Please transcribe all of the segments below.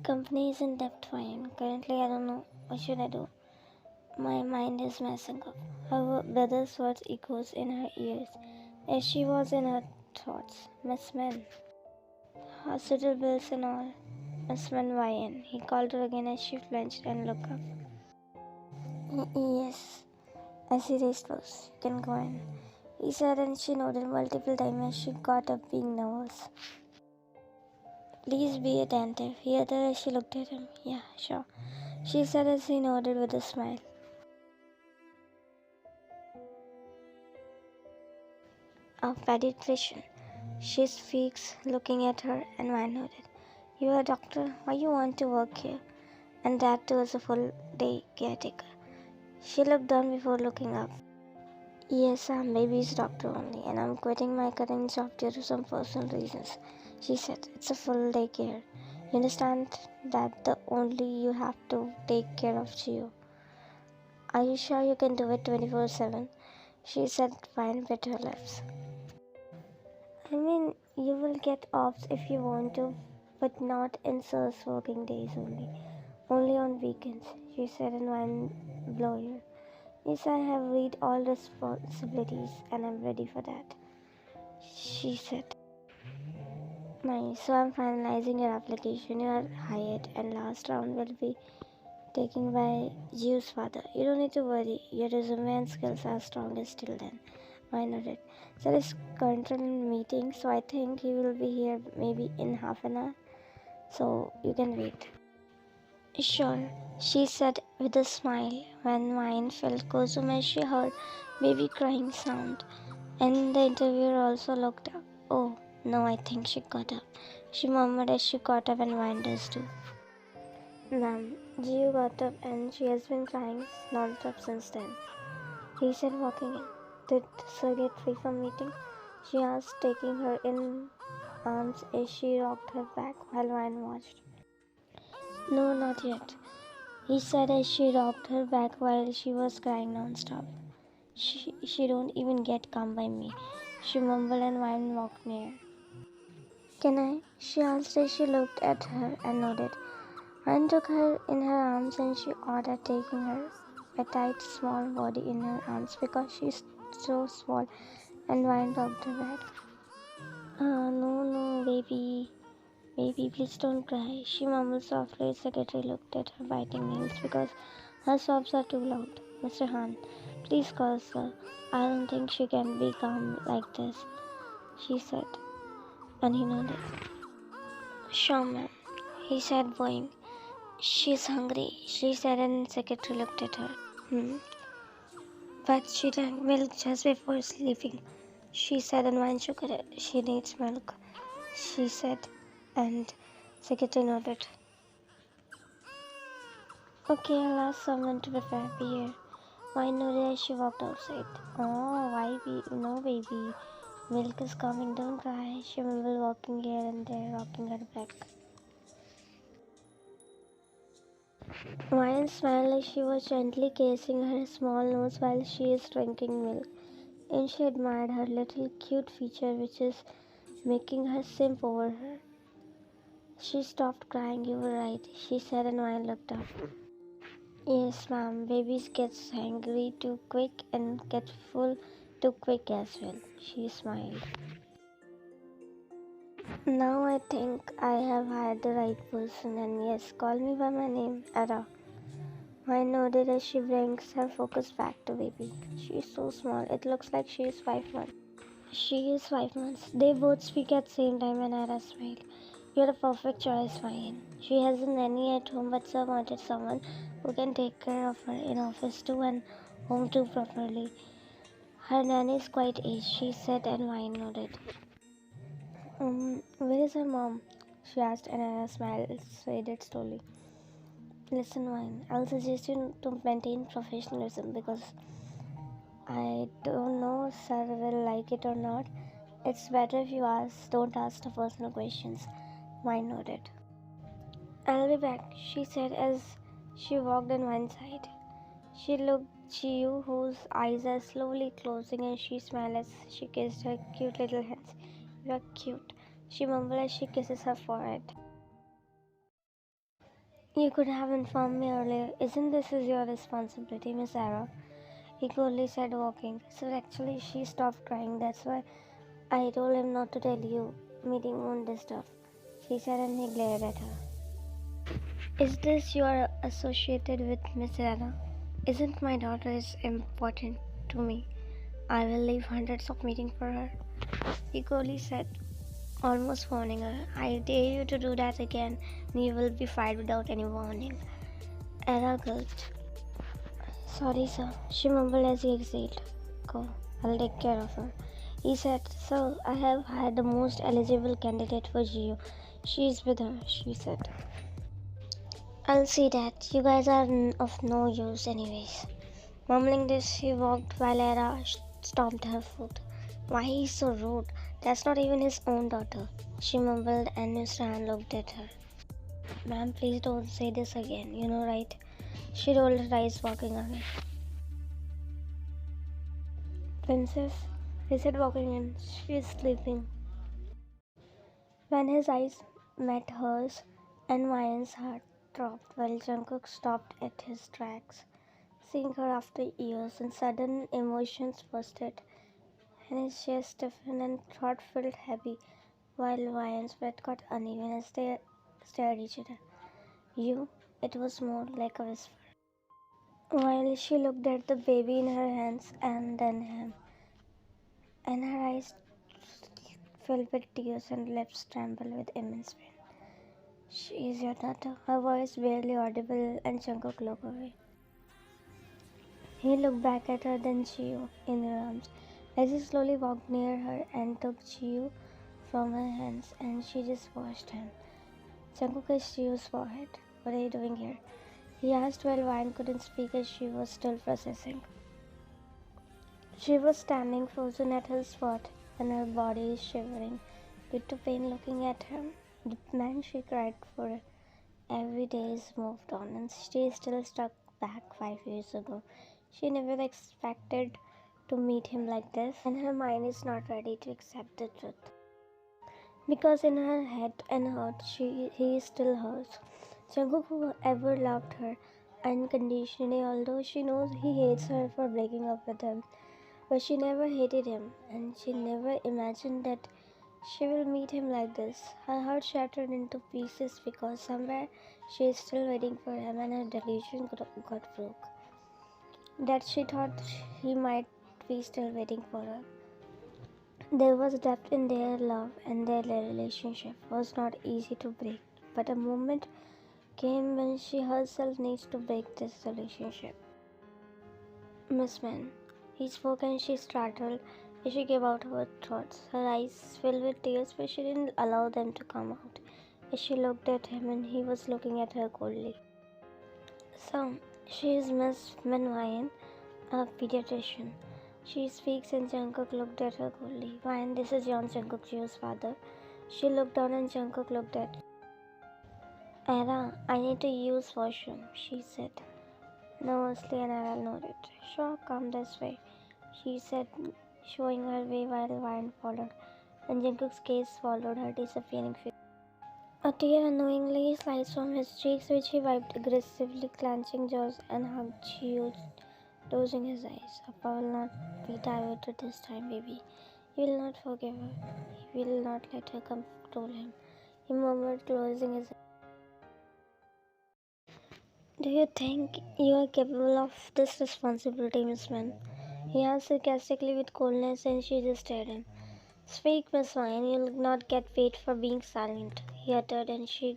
Company isn't debt fine. Currently, I don't know. What should I do? My mind is messing up. Her brother's words echoes in her ears, as she was in her thoughts. Miss Men. Hospital bills and all. Miss Men YN. He called her again as she flinched and looked up. Yes. As he raised close. You can go in. He said, and she nodded multiple times as she got up being nervous. Please be attentive. He uttered as she looked at him. Yeah, sure. She said as he nodded with a smile. A pediatrician. She speaks, looking at her, and Van nodded. You are a doctor? Why you want to work here? And that too as a full-day caretaker. She looked down before looking up. Yes, I'm baby's doctor only, and I'm quitting my current job due to some personal reasons. She said, it's a full-day care. You understand that the only you have to take care of you. Are you sure you can do it 24/7? She said, fine, bit her lips. I mean, you will get offs if you want to, but not in Sir's working days only. Only on weekends, she said in one blower. Yes, I have read all responsibilities and I'm ready for that, she said. Nice, so I'm finalizing your application. You are hired and last round will be taken by Jiu's father. You don't need to worry. Your resume and skills are strongest till then. Why nodded. There is current meeting, so I think he will be here maybe in half an hour. So you can wait. Sure, she said with a smile when mine felt cozy as she heard baby crying sound. And the interviewer also looked up. Oh, no, I think she got up. She murmured as she got up and whined us too. Ma'am, Jiu got up and she has been crying non-stop since then. He said walking in. Did Sir get free from meeting? She asked, taking her in arms as she rocked her back while Ryan watched. No, not yet, he said as she rocked her back while she was crying non-stop. She don't even get calm by me, she mumbled and Ryan walked near. Can I? She asked as she looked at her and nodded. Ryan took her in her arms and she awed at taking her petite small body in her arms because she's so small and Ryan rocked her back. No, baby. Baby, please don't cry. She mumbled softly. The secretary looked at her biting nails because her sobs are too loud. Mr. Han, please call sir. I don't think she can be calm like this, she said. And he nodded. Sure, ma'am, he said, bowing. She's hungry, she said, and the secretary looked at her. But she drank milk just before sleeping, she said, and Wine shook her head. She needs milk, she said, and secretary nodded. Okay, I'll ask someone to prepare beer. Wine nodded as she walked outside. Oh, why no, baby. Milk is coming, don't cry. She mumbled, walking here and there, rocking her back. Wine smiled as she was gently kissing her small nose while she is drinking milk. And she admired her little cute feature which is making her simp over her. She stopped crying, you were right, she said, and Wine looked up. Yes, ma'am, babies get hungry too quick and get full too quick as well, she smiled. Now I think I have hired the right person, and yes, call me by my name, Ada. Wine nodded as she brings her focus back to baby. She is so small, it looks like she is 5 months. She is 5 months. They both speak at the same time and Ada smiled. You're a perfect choice, Wine. She has a nanny at home, but Sir wanted someone who can take care of her in office too and home too properly. Her nanny is quite aged, she said, and Wine nodded. Where is her mom? She asked, and Anna smiled, faded slowly. Listen, Wine, I'll suggest you to maintain professionalism because I don't know Sir will like it or not. It's better if you don't ask the personal questions. Wine nodded. I'll be back, she said as she walked on one side. She looked Chiu, whose eyes are slowly closing, and she smiled as she kissed her cute little hands. You're cute, she mumbled as she kisses her forehead. You could have informed me earlier. Isn't this is your responsibility, Miss Sarah? He coldly said, walking. So actually, she stopped crying. That's why I told him not to tell you. Meeting won't disturb. She said, and he glared at her. Is this you are associated with Miss Anna? Isn't my daughter is important to me? I will leave hundreds of meetings for her. He coolly said, almost warning her. I dare you to do that again, and you will be fired without any warning. Anna gulped. Sorry, sir, she mumbled as he exhaled. Go, I'll take care of her. He said, sir, I have had the most eligible candidate for GU. She's with her, she said. I'll see that. You guys are of no use anyways. Mumbling this, she walked while Era stomped her foot. Why he's so rude? That's not even his own daughter. She mumbled and Miss Ran looked at her. Ma'am, please don't say this again. You know, right? She rolled her eyes, walking away. Princess, he said, walking in. She's sleeping. When his eyes met hers, and Ryan's heart dropped while Jungkook stopped at his tracks. Seeing her after years, and sudden emotions bursted, and his chest stiffened and throat felt heavy, while Ryan's breath got uneven as they stared at each other. You? It was more like a whisper. While she looked at the baby in her hands and then him, and her eyes filled with tears and lips trembled with immense pain. She is your daughter. Her voice barely audible, and Jungkook looked away. He looked back at her, then Chiyu in her arms. As he slowly walked near her and took Chiyu from her hands, and she just watched him. Jungkook kissed Chiyu's forehead. What are you doing here? He asked while Ryan couldn't speak as she was still processing. She was standing frozen at his spot, and her body shivering due to pain looking at him. The man she cried for every day is moved on, and she is still stuck back 5 years ago. She never expected to meet him like this, and her mind is not ready to accept the truth. Because in her head and heart, he is still hers. Jungkook, who ever loved her unconditionally, although she knows he hates her for breaking up with him. But she never hated him, and she never imagined that she will meet him like this. Her heart shattered into pieces because somewhere she is still waiting for him, and her delusion got broke. That she thought he might be still waiting for her. There was depth in their love, and their relationship was not easy to break. But a moment came when she herself needs to break this relationship. Miss Man, he spoke, and she startled as she gave out her thoughts. Her eyes filled with tears, but she didn't allow them to come out. As she looked at him, and he was looking at her coldly. So, she is Miss Manwayan, a pediatrician. She speaks, and Jungkook looked at her coldly. Wayan, this is John Jungkook, Jio's father. She looked down, and Jungkook looked at her. Era, I need to use washroom, she said. Nervously, and Era nodded. Sure, come this way, she said, showing her way while Wayan followed, and Jungkook's gaze followed her disappearing figure. A tear unknowingly sliced from his cheeks, which he wiped aggressively, clenching jaws, and hugged Chiyu, closing his eyes. Papa will not be diverted this time, baby. He will not forgive her. He will not let her control him, he murmured, closing his eyes. Do you think you are capable of this responsibility, Miss Man? He asked sarcastically with coldness, and she just stared at him. Speak, Miss Wine, you'll not get paid for being silent, he uttered, and she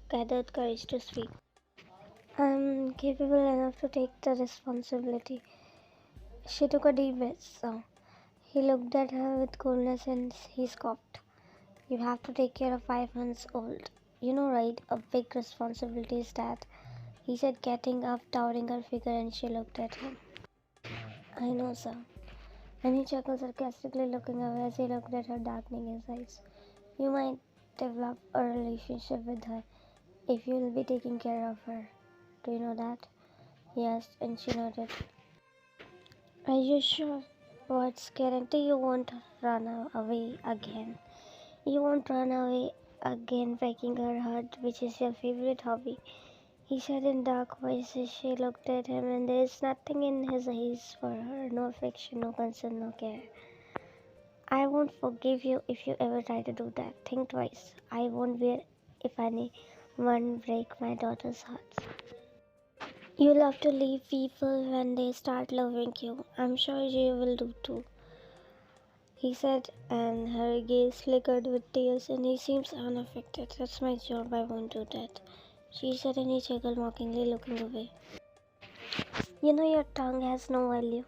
gathered courage to speak. I'm capable enough to take the responsibility. She took a deep breath. So he looked at her with coldness, and he scoffed. You have to take care of 5 months old. You know, right? A big responsibility is that, he said, getting up, towering her figure, and she looked at him. I know, sir. And he chuckled sarcastically, looking away as he looked at her, darkening his eyes. You might develop a relationship with her if you will be taking care of her. Do you know that? He asked, and she nodded. Are you sure? What's guarantee you won't run away again? You won't run away again, breaking her heart, which is your favorite hobby. he said in dark voices. She looked at him, and there is nothing in his eyes for her. No affection, no concern, no care. I won't forgive you if you ever try to do that. Think twice. I won't bear if anyone break my daughter's hearts. You love to leave people when they start loving you. I'm sure you will do too, he said, and her gaze flickered with tears, and he seems unaffected. That's my job, I won't do that, she said, and he chuckled mockingly, looking away. You know your tongue has no value,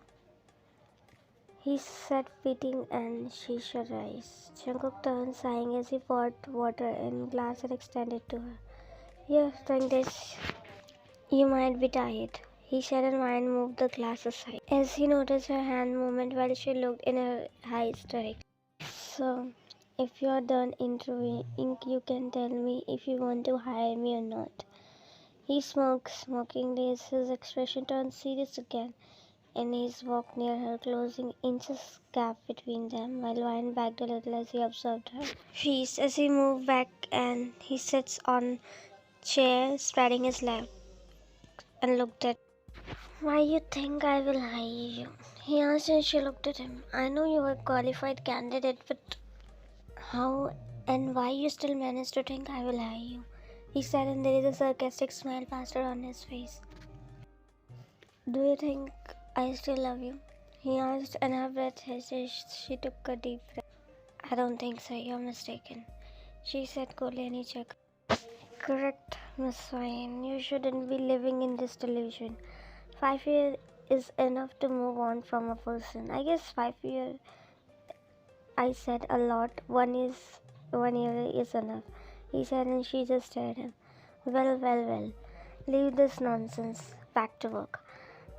he said, spitting, and she shut her eyes. Jungkook turned, sighing as he poured water in a glass and extended to her. Here, drink this. You might be tired, he said, and Ryan moved the glass aside as he noticed her hand movement while she looked in her eyes directly. So, if you're done interviewing, you can tell me if you want to hire me or not. He smoked smokingly as his expression turned serious again, and he walked near her, closing inches gap between them, while Ryan backed a little as he observed her face. As he moved back, and he sits on chair, spreading his legs, and looked at. Why you think I will hire you? He asked, and she looked at him. I know you are a qualified candidate, but how and why you still manage to think I will hire you? He said, and there is a sarcastic smile plastered on his face. Do you think I still love you? He asked, and her breath hesitated. She took a deep breath. I don't think so, you're mistaken, she said coldly, and he checked. Correct, Miss Swain. You shouldn't be living in this delusion. 5 years is enough to move on from a person. I guess 5 years, I said a lot. 1 year is enough, he said, and she just stared at him. Well. Leave this nonsense. Back to work.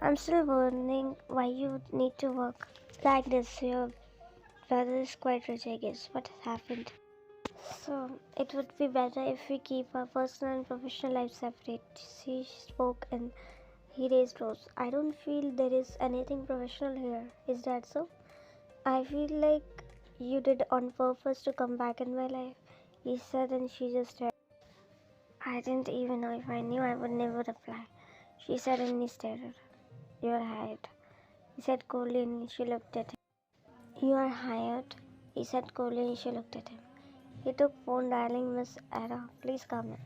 I'm still wondering why you need to work like this. Your brother is quite rich, I guess. What has happened? So, it would be better if we keep our personal and professional lives separate. She spoke, and he raised rose. I don't feel there is anything professional here. Is that so? I feel like you did on purpose to come back in my life, he said, and she just stared. I didn't even know. If I knew, I would never reply, she said, and he stared at her. You are hired, he said coldly, and she looked at him. You are hired, he said coldly, and she looked at him. He took phone, dialing. Miss Ada, please come in,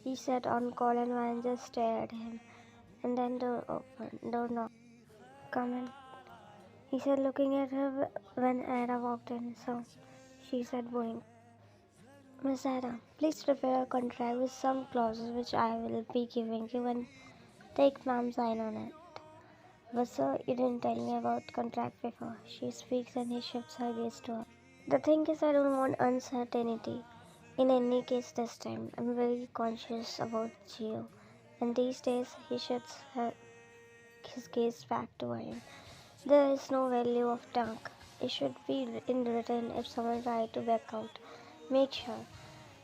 he said on call, and Ryan just stared at him. And then door opened. Door knocked. Come in, he said, looking at her when Ada walked in. So, she said, bowing. Miss Ada, please prepare a contract with some clauses which I will be giving you, and take ma'am sign on it. But sir, you didn't tell me about contract before. She speaks, and he shifts her gaze to her. The thing is, I don't want uncertainty. In any case, this time, I'm very conscious about Gio. And these days, he shifts his gaze back to Ryan. There is no value of tongue. It should be in written. If someone tries to back out, make sure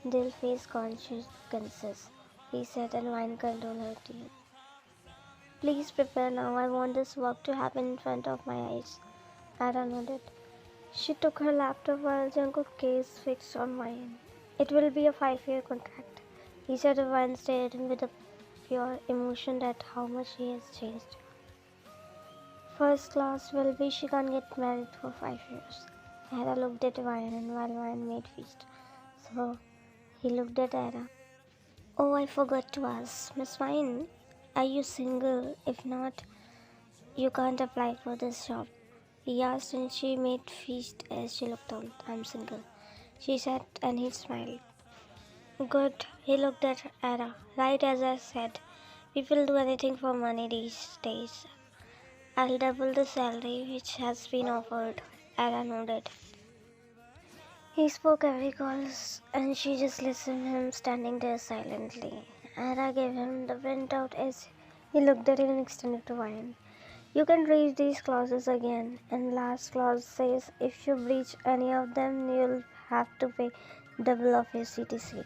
they'll face consequences, he said, and Ryan controlled her tears. Please prepare now. I want this work to happen in front of my eyes. Ada nodded. She took her laptop while Jungkook's gaze fixed on Ryan. It will be a 5-year contract, he said, and Ryan stared at him with a pure emotion at how much he has changed. First class will be she can't get married for 5 years. Ada looked at Ryan, and while Ryan made feast, so he looked at Ada. Oh, I forgot to ask, Miss Ryan, are you single? If not, you can't apply for this job, he asked, and she made feast as she looked on. I'm single, she said, and he smiled. Good, he looked at Ada. Right, as I said, people do anything for money these days. I'll double the salary which has been offered, Ada nodded. He spoke every calls, and she just listened to him standing there silently. Ada gave him the printout as he looked at it and extended to Ryan. You can read these clauses again, and last clause says if you breach any of them, you'll have to pay double of your CTC,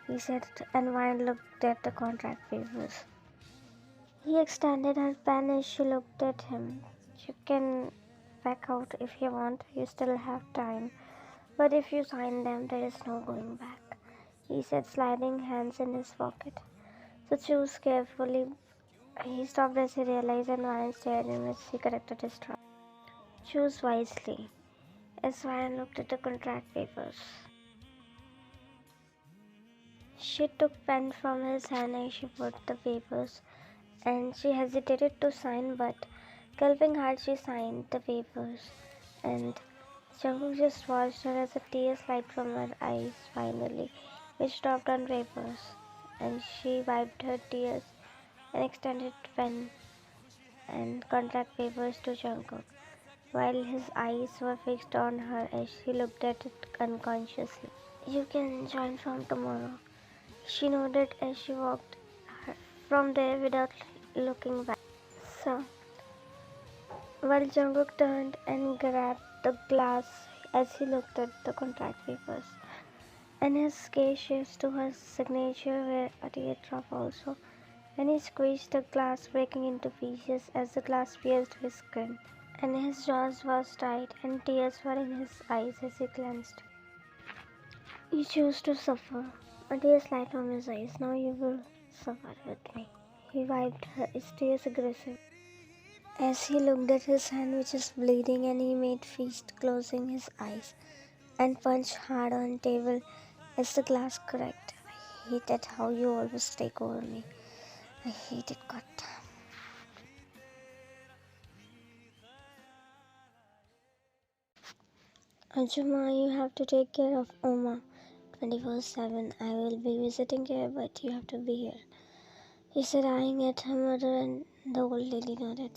he said, and Ryan looked at the contract papers. He extended her pen as she looked at him. You can back out if you want, you still have time. But if you sign them, there is no going back, he said, sliding hands in his pocket. So choose carefully. He stopped as he realized and Ryan stared at him as he corrected his trap. Choose wisely. As Ryan looked at the contract papers. She took pen from his hand and she put the papers and she hesitated to sign, but gulping hard she signed the papers, and Jungkook just watched her as a tear slid from her eyes finally, which dropped on papers, and she wiped her tears and extended pen and contract papers to Jungkook, while his eyes were fixed on her as she looked at it unconsciously. You can join from tomorrow. She nodded as she walked from there without looking back. So, while Jungkook turned and grabbed the glass as he looked at the contract papers, and his gaze shifted to her signature where a teardrop also, and he squeezed the glass breaking into pieces as the glass pierced his skin, and his jaws was tight and tears were in his eyes as he glanced. You choose to suffer. A tear slid from his eyes. Now you will suffer with me. He wiped his tears aggressively as he looked at his hand which was bleeding, and he made fist closing his eyes and punched hard on the table as the glass cracked. I hated how you always take over me. I hate it, goddamn. Ajuma, you have to take care of Oma 24/7. I will be visiting here, but you have to be here. He said, eyeing at her mother, and the old lady nodded.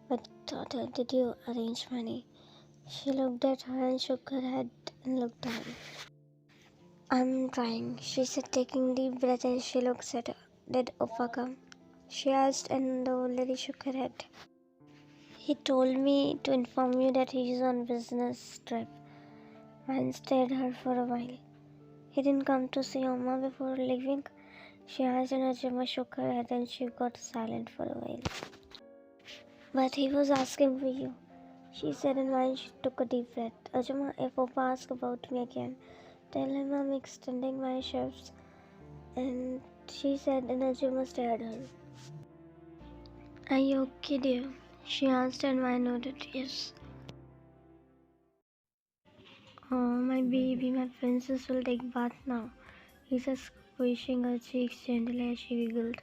But daughter, did you arrange money? She looked at her and shook her head and looked down. I'm trying, she said, taking a deep breath as she looked at her. Did Oppa come? She asked, and the old lady shook her head. He told me to inform you that he is on business trip. Ryan stared at her for a while. He didn't come to see Oma before leaving? She asked, and Ajuma shook her head and she got silent for a while. But he was asking for you, she said, and while she took a deep breath. Ajuma, if Oppa asks about me again, tell him I'm extending my shifts. And she said, and Ajuma stared at her. Are you okay, dear? She asked, and I nodded yes. Oh, my baby, my princess will take bath now. He said, squishing her cheeks gently as she giggled.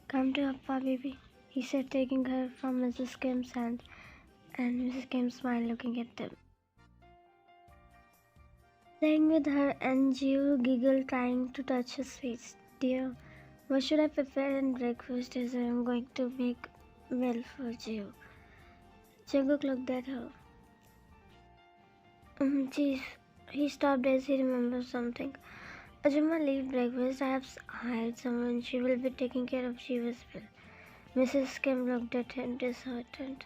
Come to Appa, baby, he said, taking her from Mrs. Kim's hand, and Mrs. Kim smiled, looking at them. Playing with her, and Gio giggled, trying to touch his face. Dear, what should I prepare in breakfast as I am going to make milk for Gio? Jungkook looked at her. Geez, he stopped as he remembered something. Ajuma, leave breakfast. I have hired someone. She will be taking care of Gio as well. Mrs. Kim looked at him disheartened.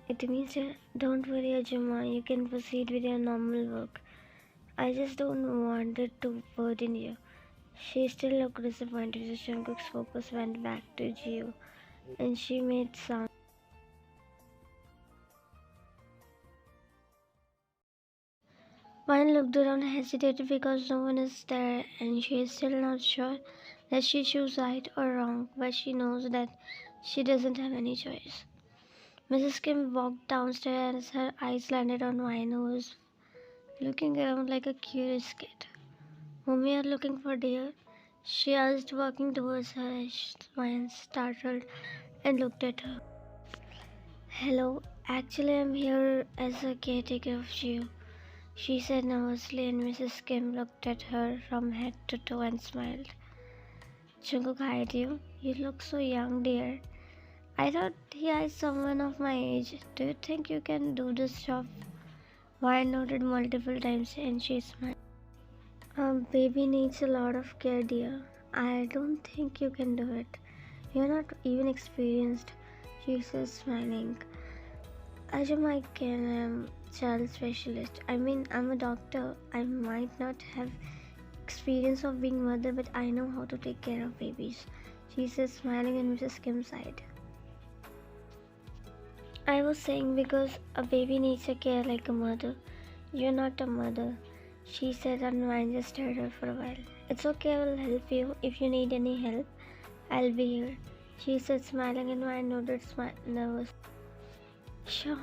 It means don't worry, Ajuma. You can proceed with your normal work. I just don't want it to burden you. She still looked disappointed as Jungkook's focus went back to Gio, and she made sound. Vine looked around and hesitated because no one is there, and she is still not sure that she chose right or wrong, but she knows that she doesn't have any choice. Mrs. Kim walked downstairs as her eyes landed on Vine, who was looking around like a curious kid. Whom you are looking for, dear? She asked, walking towards her as Vine startled and looked at her. Hello, actually I'm here as a caretaker of you, she said nervously, and Mrs. Kim looked at her from head to toe and smiled. Jungkook eyed you. You look so young, dear. I thought he eyed someone of my age. Do you think you can do this job? Vine nodded multiple times and she smiled. Baby needs a lot of care, dear. I don't think you can do it. You're not even experienced, she said, smiling. Ajuma, I'm child specialist. I mean, I'm a doctor. I might not have experience of being mother, but I know how to take care of babies, she said, smiling, and Mrs. Kim sighed. I was saying because a baby needs a care like a mother. You're not a mother. she said, and Wine just stared at her for a while. It's okay, I will help you. If you need any help, I'll be here, she said, smiling, and Wine nodded, nervous. Sure.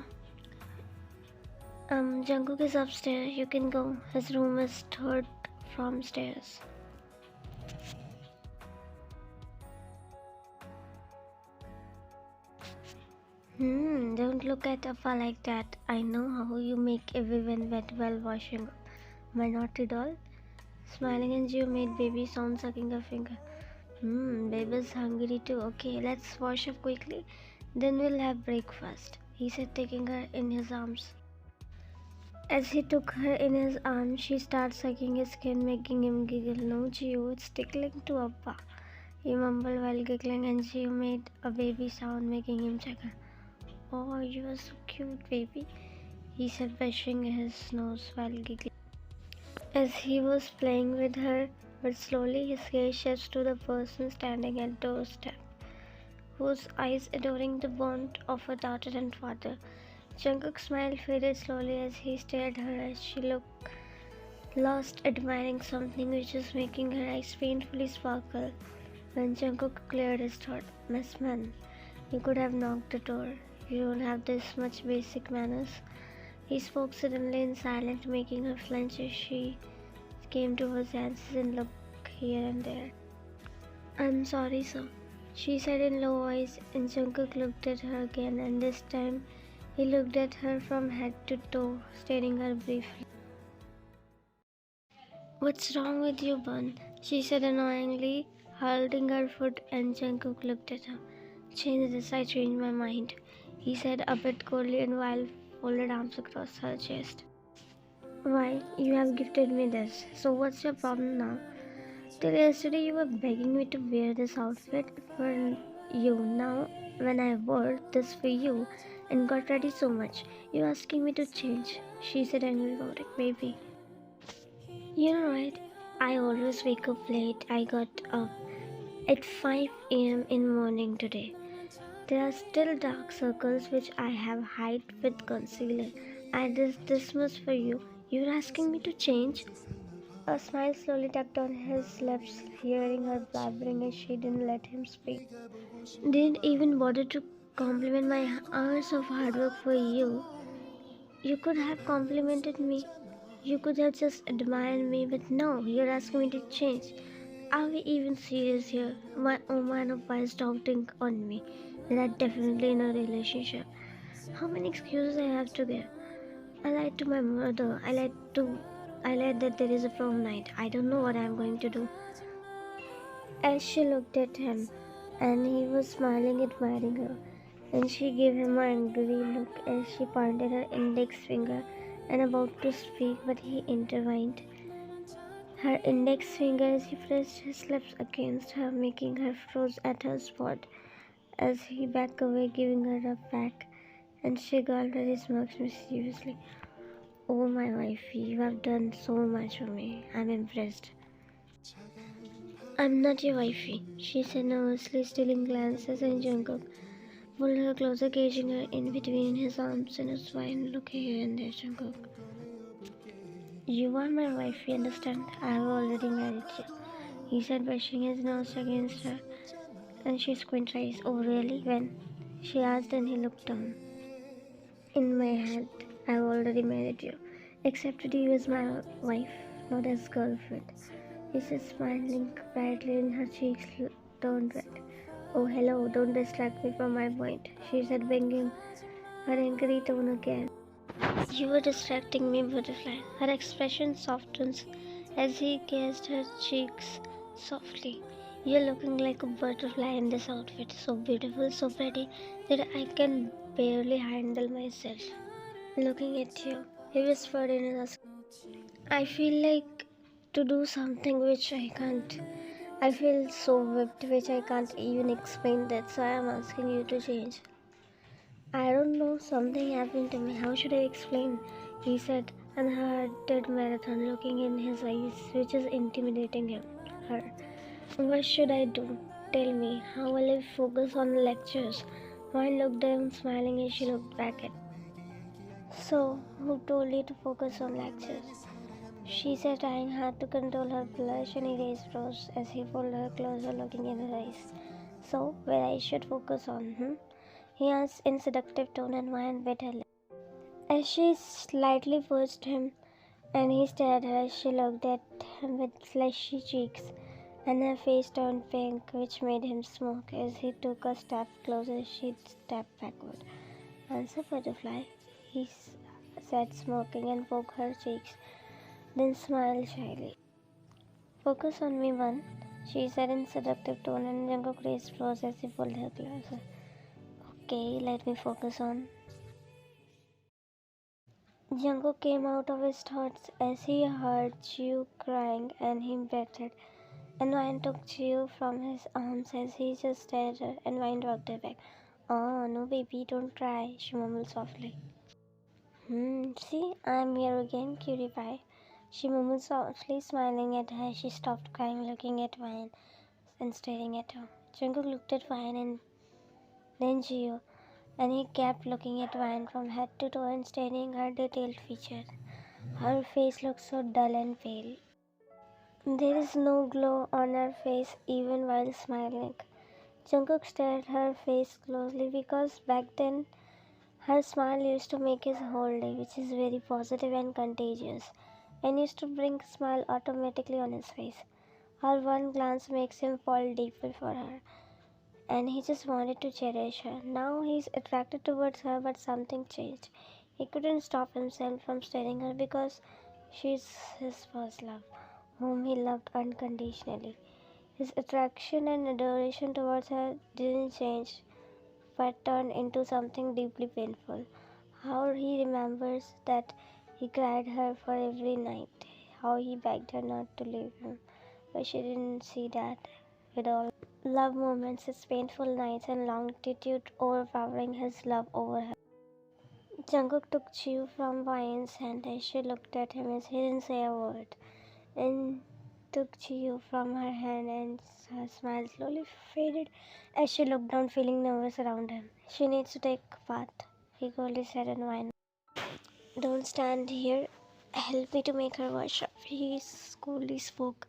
Jungkook is upstairs. You can go. His room is third from stairs. Don't look at Appa like that. I know how you make everyone wet while washing up. My naughty doll. Smiling, and Gio made baby sound, sucking her finger. Baby's hungry too. Okay, let's wash up quickly. Then we'll have breakfast, he said, taking her in his arms. As he took her in his arms, she started sucking his skin, making him giggle. No, Gio, it's tickling to Appa, he mumbled while giggling, and Gio made a baby sound, making him chuckle. Oh, you are so cute, baby, he said, brushing his nose while giggling. As he was playing with her, but slowly his gaze shifts to the person standing at the doorstep, whose eyes adoring the bond of a daughter and father. Jungkook's smile faded slowly as he stared at her as she looked lost, admiring something which was making her eyes painfully sparkle. When Jungkook cleared his throat, Miss Man, you could have knocked the door. You don't have this much basic manners. He spoke suddenly in silence, making her flinch as she came to her senses and looked here and there. I'm sorry, sir, she said in low voice, and Jungkook looked at her again, and this time he looked at her from head to toe, staring her briefly. What's wrong with you, Bun? She said annoyingly, holding her foot, and Jungkook looked at her. Change this, I changed my mind, he said a bit coldly, and while folded arms across her chest. Why, you have gifted me this, so what's your problem now? Till yesterday you were begging me to wear this outfit for you. Now when I wore this for you and got ready so much, you're asking me to change, she said angrily about it. Baby, you're right. I always wake up late. I got up at 5 a.m. in morning today. There are still dark circles which I have hid with concealer. I did this much for you. You're asking me to change? A smile slowly tugged on his lips, hearing her blabbering as she didn't let him speak. Didn't even bother to compliment my hours of hard work for you. You could have complimented me. You could have just admired me, but no, you're asking me to change. Are we even serious here? My Oman Oppa is doubting on me. We are definitely in a relationship. How many excuses I have to give? I lied to my mother. I lied that there is a prom night. I don't know what I am going to do. As she looked at him, and he was smiling, admiring her, and she gave him an angry look as she pointed her index finger and about to speak, but he intervened. Her index finger as he pressed his lips against her, making her froze at her spot as he backed away, giving her a peck, and she gulped at his smirks mischievously. Oh, my wifey, you have done so much for me. I'm impressed. I'm not your wifey, she said nervously, stealing glances at Jungkook. Pulled her closer, caging her in between his arms and his wine. Look here and there, Jungkook. You are my wife, you understand? I have already married you, he said, brushing his nose against her, and she squinted her eyes. Oh, really? When? She asked, and he looked down. In my head, I have already married you. Accepted you as my wife, not as girlfriend, he said, smiling brightly, and her cheeks turned red. Oh, hello, don't distract me from my point, she said, bringing her angry tone again. You were distracting me, butterfly. Her expression softens as he kissed her cheeks softly. You're looking like a butterfly in this outfit, so beautiful, so pretty, that I can barely handle myself. Looking at you, he whispered in his ear. I feel like to do something which I can't. I feel so whipped, which I can't even explain. That's why I'm asking you to change. I don't know, something happened to me. How should I explain? He said, and her did marathon, looking in his eyes, which is intimidating her. What should I do? Tell me, how will I focus on the lectures? Mine looked at him, smiling as she looked back at him. So, who told you to focus on lectures? she said, trying hard to control her blush and erase brows as he pulled her closer, looking in her eyes. So, where I should focus on, he asked in seductive tone and Ryan bit her lip. As she slightly pushed him, and he stared at her as she looked at him with fleshy cheeks, and her face turned pink, which made him smoke. As he took a step closer, she stepped backward. Answer, butterfly, he said, smoking, and poked her cheeks, then smiled shyly. Focus on me, one, she said in seductive tone, and Jungkook raised brows as he pulled her closer. Okay, let me focus on. Jungkook came out of his thoughts as he heard Jiu crying, and he breathed. And Ryan took Jiu from his arms as he just stared at her, and Ryan rocked her back. Oh, no, baby, don't cry, she mumbled softly. See, I'm here again, cutie pie, she mumbled softly, smiling at her as she stopped crying, looking at Ryan and staring at her. Jungkook looked at Ryan and then Jiu, and he kept looking at Ryan from head to toe and studying her detailed features. Her face looked so dull and pale. There is no glow on her face even while smiling. Jungkook stared at her face closely because back then her smile used to make his whole day, which is very positive and contagious, and used to bring a smile automatically on his face. Her one glance makes him fall deeper for her, and he just wanted to cherish her. Now he's attracted towards her, but something changed. He couldn't stop himself from staring her because she's his first love, whom he loved unconditionally. His attraction and adoration towards her didn't change, but turned into something deeply painful. How he remembers that he cried her for every night, how he begged her not to leave him, but she didn't see that. With all love moments, his painful nights, and longitude overpowering his love over her. Jungkook took Chew from Ryan's hand as she looked at him as he didn't say a word, and took Chew from her hand, and her smile slowly faded as she looked down, feeling nervous around him. She needs to take a bath, he coldly said, and Ryan, don't stand here. Help me to make her wash up, he coolly spoke,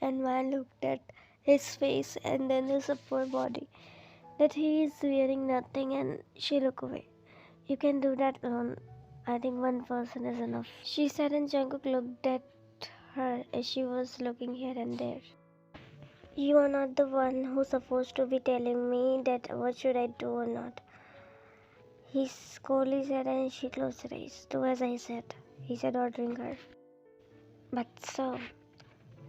and Ryan looked at his face and then his upper body, that he is wearing nothing, and she looked away. You can do that alone. I think one person is enough, she said, and Jungkook looked at her as she was looking here and there. You are not the one who's supposed to be telling me that what should I do or not, he coldly said, and she closed her eyes. Do as I said, he said, ordering her. But so,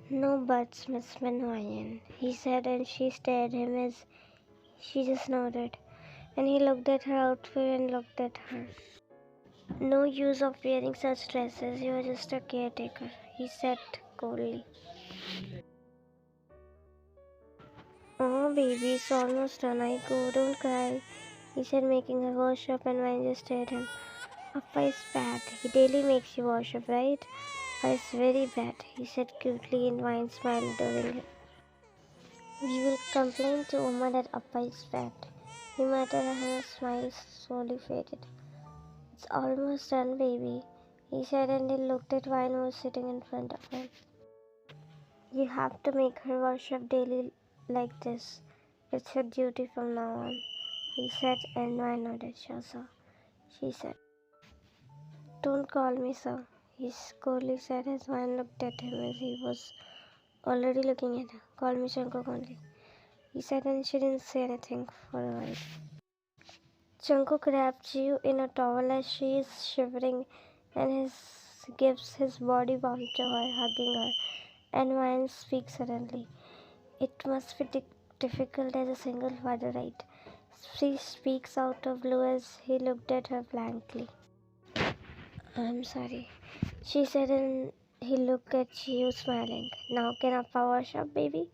no buts, Miss Manwayan, he said, and she stared at him as she just nodded, and he looked at her outfit and looked at her. No use of wearing such dresses, you are just a caretaker, he said coldly. Oh baby, it's almost done, I go, don't cry, he said, making her wash up, and Ryan just stared at him. Appa is bad, he daily makes you wash up, right? Appa is very bad, he said cutely, and Ryan smiled adoring him. We will complain to Uma that Appa is bad, he muttered, and her smile slowly faded. It's almost done, baby, he said, and he looked at Ryan who was sitting in front of him. You have to make her wash up daily like this. It's your duty from now on, he said, and Ryan nodded. Sure, sir, she said. Don't call me sir, he coldly said as Ryan looked at him as he was already looking at her. Call me Jungkook only, he said, and she didn't say anything for a while. Jungkook wrapped Jiu in a towel as she is shivering, and gives his body warmth to her, hugging her, and Ryan speaks suddenly. It must be difficult as a single father, right? She speaks out of blue as he looked at her blankly. I'm sorry, she said, and he looked at you smiling. Now can Appa wash up, baby?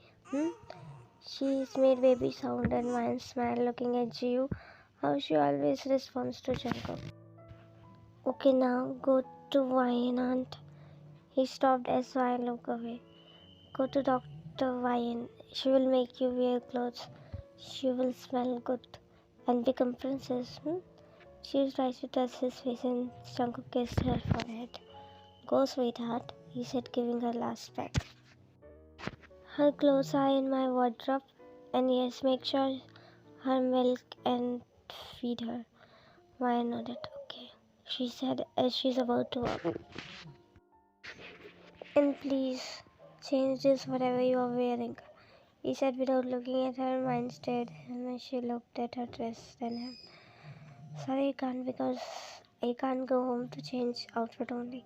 She's made baby sound, and Ryan smiled, looking at you, how she always responds to Jungkook. Okay, now go to Ryan, aunt. He stopped as Ryan looked away. Go to Dr. Ryan. She will make you wear clothes. She will smell good and become princess. She tried to touch his face, and Jungkook kissed her forehead. Go, sweetheart. he said, giving her last peck. Her clothes are in my wardrobe, and yes, make sure her milk and feed her. Maya nodded. Okay, she said as she's about to walk. And please, change this whatever you are wearing, he said without looking at her. Maya stared at him as she looked at her dress, then him. Sorry, I can't because I can't go home to change outfit only.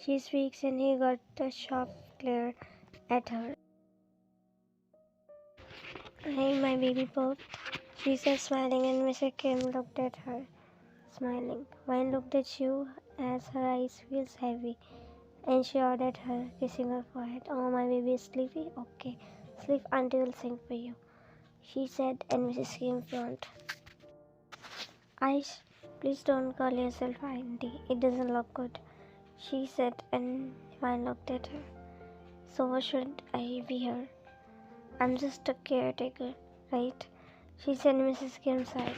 She speaks and he got a sharp glare at her. Hey, my baby pop, she said, smiling, and Mr. Kim looked at her, smiling. Mine looked at you as her eyes feels heavy, and she ordered her, kissing her forehead. Oh, my baby is sleepy? Okay, sleep, auntie will sing for you, she said, and Mrs. Kim frowned. Aish, please don't call yourself auntie. It doesn't look good, she said, and mine looked at her. So what should I be here? I'm just a caretaker, right? She said. Mrs. Kim sighed.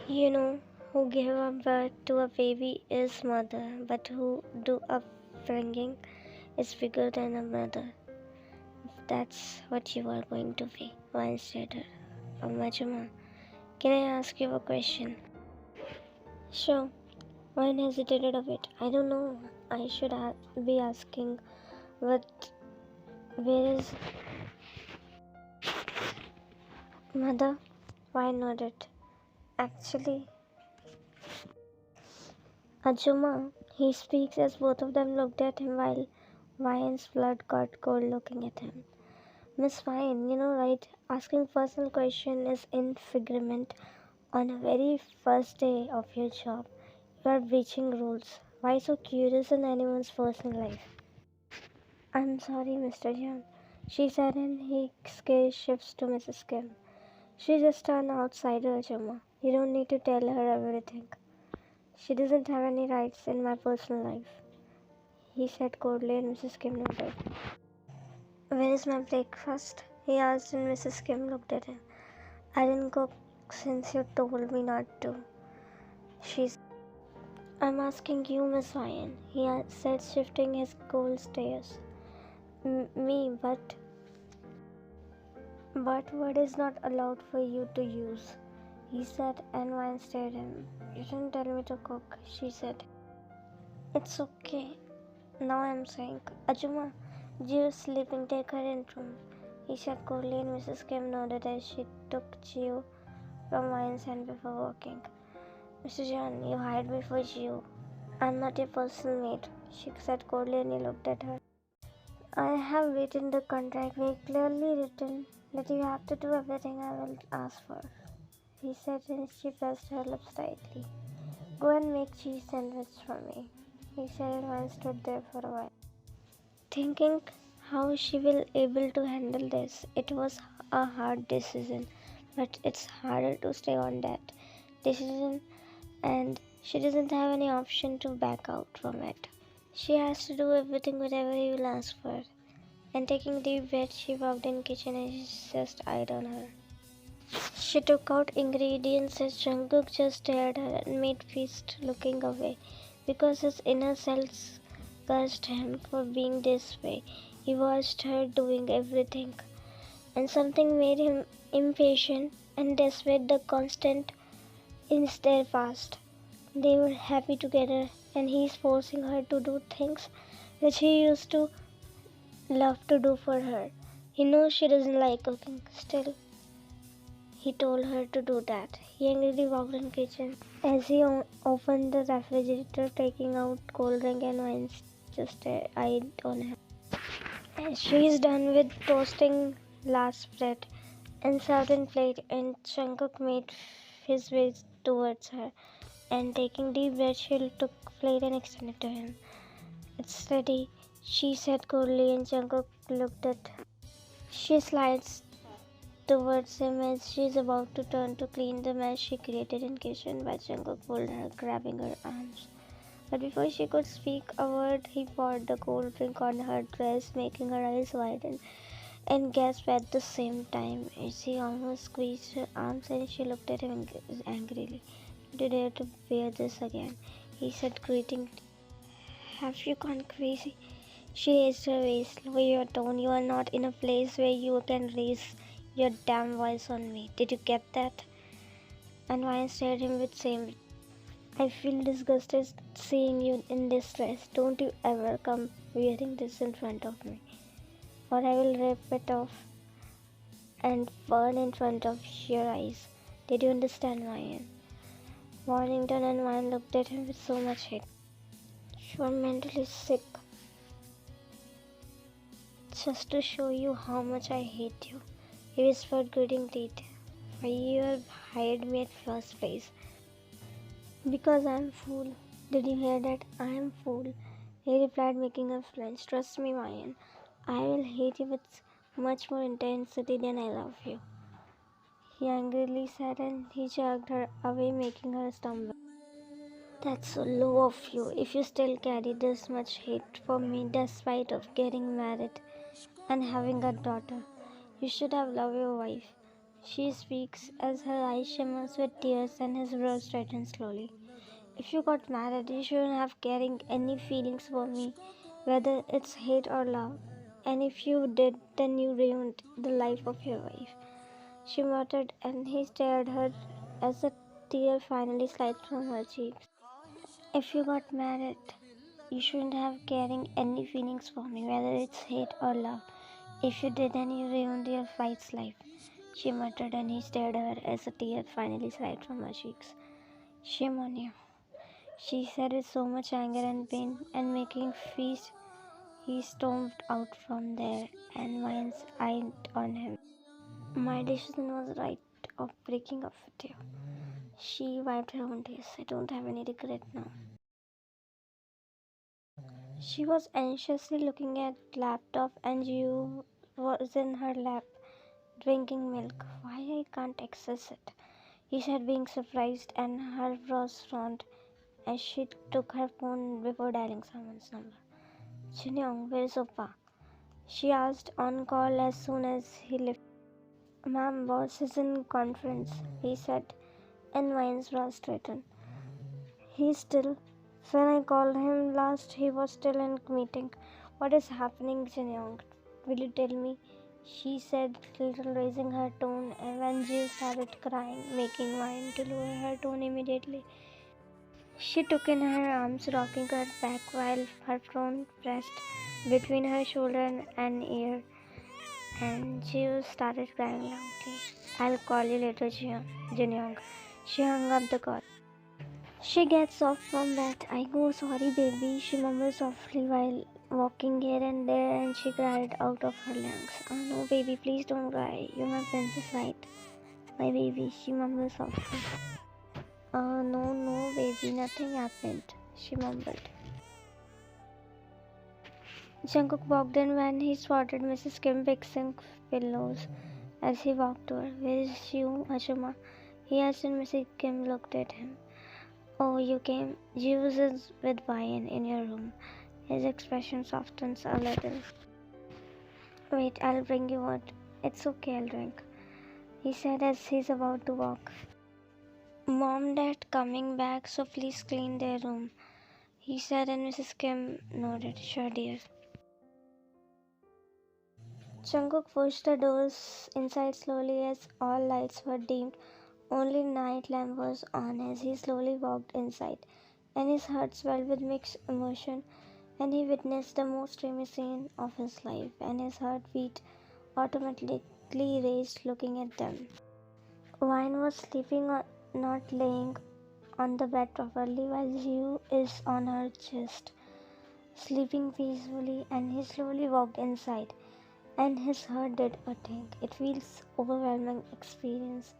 You know, who gave a birth to a baby is mother, but who do upbringing is bigger than a mother. That's what you are going to be. One said her. Majuma, can I ask you a question? Sure. One hesitated a bit. I don't know. I should be asking, but where is mother? Why nodded. Actually, Ajuma, he speaks as both of them looked at him while Vian's blood got cold looking at him. Miss Vian, you know, right? Asking personal question is infringement on the very first day of your job. You are breaching rules. Why so curious in anyone's personal life? I'm sorry, Mr. John, she said, and his gaze shifts to Mrs. Kim. She's just an outsider, Ajuma. You don't need to tell her everything. She doesn't have any rights in my personal life, he said coldly, and Mrs. Kim nodded. Where is my breakfast? He asked, and Mrs. Kim looked at him. I didn't cook since you told me not to, she said. I'm asking you, Miss Ryan, he said, shifting his cold stares. Me, but what is not allowed for you to use, he said, and Ryan stared at him. You didn't tell me to cook, she said. It's okay. Now I'm saying, Ajuma, Gio is sleeping, take her in room, he said coldly, and Mrs. Kim nodded as she took Gio from Ryan's hand before walking. Mr. John, you hired me for Gio. I'm not your personal maid, she said coldly, and he looked at her. I have written the contract, very clearly written that you have to do everything I will ask for, he said, and she pressed her lips tightly. Go and make cheese sandwich for me, he said, and Ryan stood there for a while, thinking how she will able to handle this. It was a hard decision, but it's harder to stay on that decision, and she doesn't have any option to back out from it. She has to do everything whatever he will ask for. And taking a deep breath, she walked in the kitchen and he just eyed on her. She took out ingredients as Jungkook just stared at her and made feast looking away because his inner self cursed him for being this way. He watched her doing everything, and something made him impatient and desperate. The constant is their past. They were happy together, and he's forcing her to do things which he used to love to do for her. He knows she doesn't like cooking. Still, he told her to do that. He angrily walked in the kitchen as he opened the refrigerator, taking out cold drink and wine, just eyed on him. As she's done with toasting last bread and served in plate, and Jungkook made his way towards her, and taking deep breath, she took plate and extended to him. It's ready, she said coldly, and Jungkook looked at her. She slides towards him as she's about to turn to clean the mess she created in the kitchen, but Jungkook pulled her, grabbing her arms. But before she could speak a word, he poured the cold drink on her dress, making her eyes widen and gasp at the same time. She almost squeezed her arms, and she looked at him angrily. You dare to wear this again, he said, gritting Have you gone crazy? She raised her voice. Lower your tone. You are not in a place where you can raise your damn voice on me. Did you get that? And Ryan stared him with same. I feel disgusted seeing you in this dress. Don't you ever come wearing this in front of me, or I will rip it off and burn in front of your eyes. Did you understand, Ryan? Warrington and Ryan looked at him with so much hate. You are mentally sick. Just to show you how much I hate you, he whispered, gritting teeth. Why you hired me at first place? Because I'm fool. Did you hear that? I'm fool. He replied, making her flinch. Trust me, Ryan. I will hate you with much more intensity than I love you. He angrily said, and he jerked her away, making her stumble. That's so low of you. If you still carry this much hate for me despite of getting married and having a daughter, you should have loved your wife. She speaks as her eyes shimmers with tears and his brows straighten slowly. If you got married, you shouldn't have carrying any feelings for me, whether it's hate or love. And if you did, then you ruined the life of your wife. She muttered, and he stared her as a tear finally slid from her cheeks. If you got married, you shouldn't have carrying any feelings for me, whether it's hate or love. If you did, then you ruined your wife's life. She muttered, and he stared her as a tear finally slid from her cheeks. Shame on you, she said with so much anger and pain, and making feast, he stormed out from there, and Mine's eyed on him. My decision was right of breaking up with you. She wiped her own tears. I don't have any regret now. She was anxiously looking at laptop, and you was in her lap, drinking milk. Why I can't access it? He said, being surprised, and her brows frowned as she took her phone before dialing someone's number. Chinyoung, where is Oppa? She asked on call as soon as he left. Ma'am, boss is in conference, he said, and Vine's brows straightened. He's still. When I called him last, he was still in meeting. What is happening, Chinyoung? Will you tell me? She said, little raising her tone, and when Jill started crying, making Vine to lower her tone immediately. She took in her arms, rocking her back while her front pressed between her shoulder and ear, and Jill started crying loudly. I'll call you later, Jinyoung. She hung up the call. She gets off from bed. I go, sorry baby, she mumbled softly while walking here and there, and she cried out of her lungs. Oh no baby, please don't cry. You're my princess, right? My baby, she mumbled softly. No baby, nothing happened, she mumbled. Jungkook walked in when he spotted Mrs. Kim fixing pillows. As he walked to her, where is you, Ajuma? He asked, and Mrs. Kim looked at him. Oh, you came. Jeeves is with Ryan in your room. His expression softens a little. Wait, I'll bring you what. It's okay, I'll drink, he said as he's about to walk. Mom, Dad coming back, so please clean their room, he said, and Mrs. Kim nodded. Sure, dear. Jungkook pushed the doors inside slowly as all lights were dimmed. Only night lamp was on as he slowly walked inside, and his heart swelled with mixed emotion, and he witnessed the most dreamy scene of his life, and his heartbeat automatically raised looking at them. Wine was sleeping not laying on the bed properly, while Jiu is on her chest, sleeping peacefully, and he slowly walked inside, and his heart did a thing. It feels overwhelming experience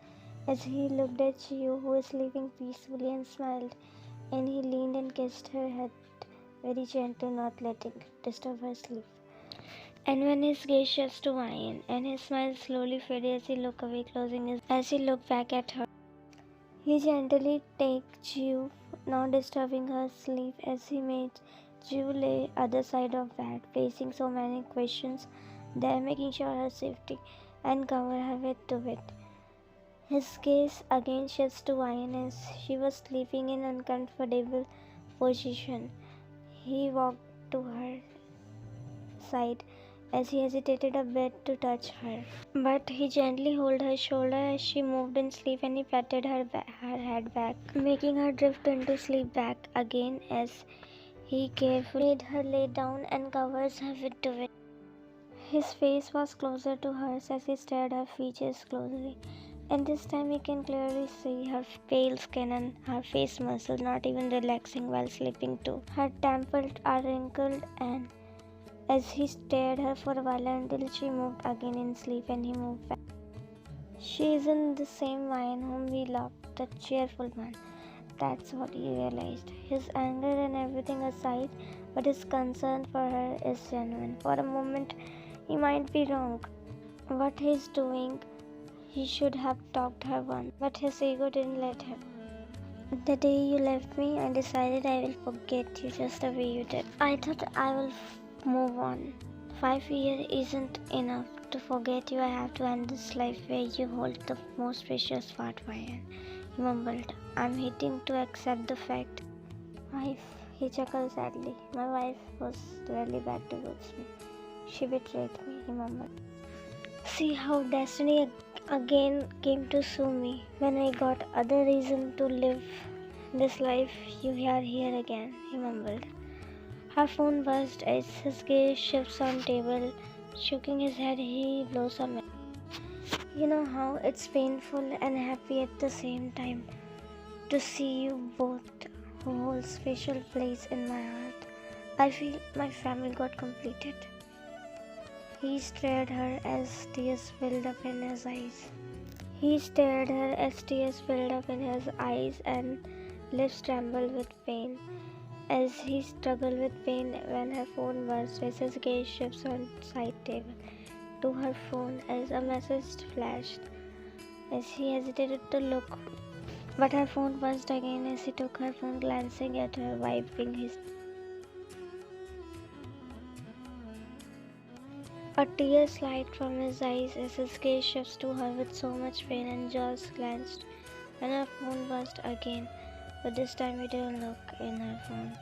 as he looked at Jiu, who was sleeping peacefully, and smiled, and he leaned and kissed her head very gently, not letting it disturb her sleep. And when his gaze shifts to Ryan, and his smile slowly faded as he looked away, closing his as he looked back at her. He gently takes Jiu, not disturbing her sleep, as he made Jiu lay other side of bed, placing so many questions there, making sure her safety, and cover her head to it. His gaze again shifts to Ryan as she was sleeping in an uncomfortable position. He walked to her side as he hesitated a bit to touch her. But he gently held her shoulder as she moved in sleep, and he patted her head back, making her drift into sleep back again as he carefully made her lay down and covers her with the wind. His face was closer to hers as he stared her features closely, and this time he can clearly see her pale skin and her face muscles not even relaxing while sleeping too. Her temples are wrinkled, and as he stared her for a while until she moved again in sleep and he moved back. She isn't the same man whom he loved, the cheerful man. That's what he realized. His anger and everything aside, but his concern for her is genuine. For a moment, he might be wrong. What he's doing, he should have talked her once, but his ego didn't let him. The day you left me, I decided I will forget you just the way you did. I thought I will move on. 5 years isn't enough to forget you. I have to end this life where you hold the most precious part of mine. He mumbled, I'm hating to accept the fact. Wife, he chuckled sadly. My wife was really bad towards me. She betrayed me, he mumbled. See how destiny again came to sue me. When I got other reason to live this life, you are here again, he mumbled. Her phone buzzed as his gaze shifts on table. Shaking his head, he blossomed. You know how it's painful and happy at the same time to see you both hold special place in my heart. I feel my family got completed. He stared her as tears filled up in his eyes. And lips trembled with pain. As he struggled with pain when her phone buzzed, as his gaze shifts on side table to her phone as a message flashed. As he hesitated to look, but her phone buzzed again as he took her phone, glancing at her, wiping his. A tear slid from his eyes as his gaze shifts to her with so much pain, and jaws clenched when her phone buzzed again. But this time he didn't look in her phone.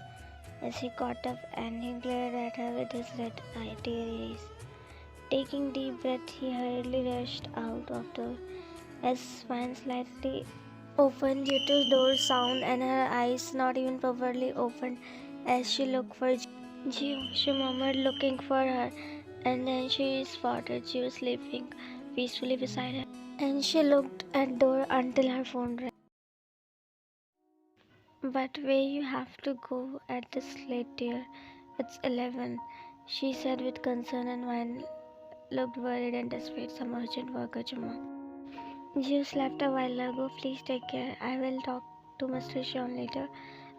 As he caught up and he glared at her with his red eye, teary eyes. Taking deep breath, he hurriedly rushed out of the door as spine slightly opened due to door sound and her eyes not even properly opened as she looked for Jiu. She murmured, looking for her, and then she spotted Jiu sleeping peacefully beside her. And she looked at door until her phone rang. But where you have to go at this late, dear? It's 11, she said with concern, and Wine looked worried and desperate. Some urgent work, Ajuma. You slept a while ago. Please take care. I will talk to Mr. Sean later.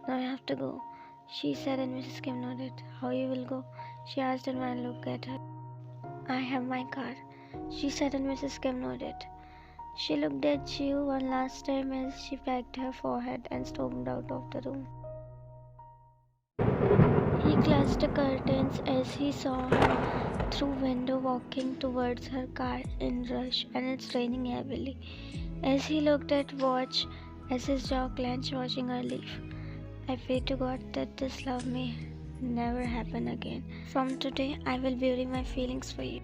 Now I have to go, she said, and Mrs. Kim nodded. How you will go? She asked, and Wine looked at her. I have my car, she said, and Mrs. Kim nodded. She looked at Jiu one last time as she pecked her forehead and stormed out of the room. He closed the curtains as he saw her through window walking towards her car in rush, and it's raining heavily. As he looked at watch, as his jaw clenched watching her leave. I pray to God that this love may never happen again. From today, I will bury my feelings for you.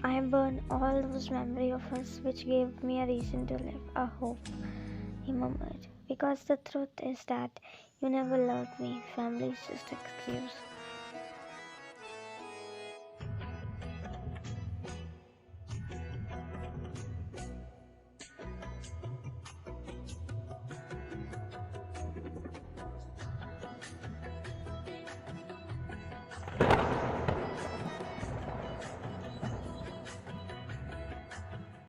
I burn all those memories of us which gave me a reason to live, a hope, he murmured. Because the truth is that you never loved me. Family is just an excuse.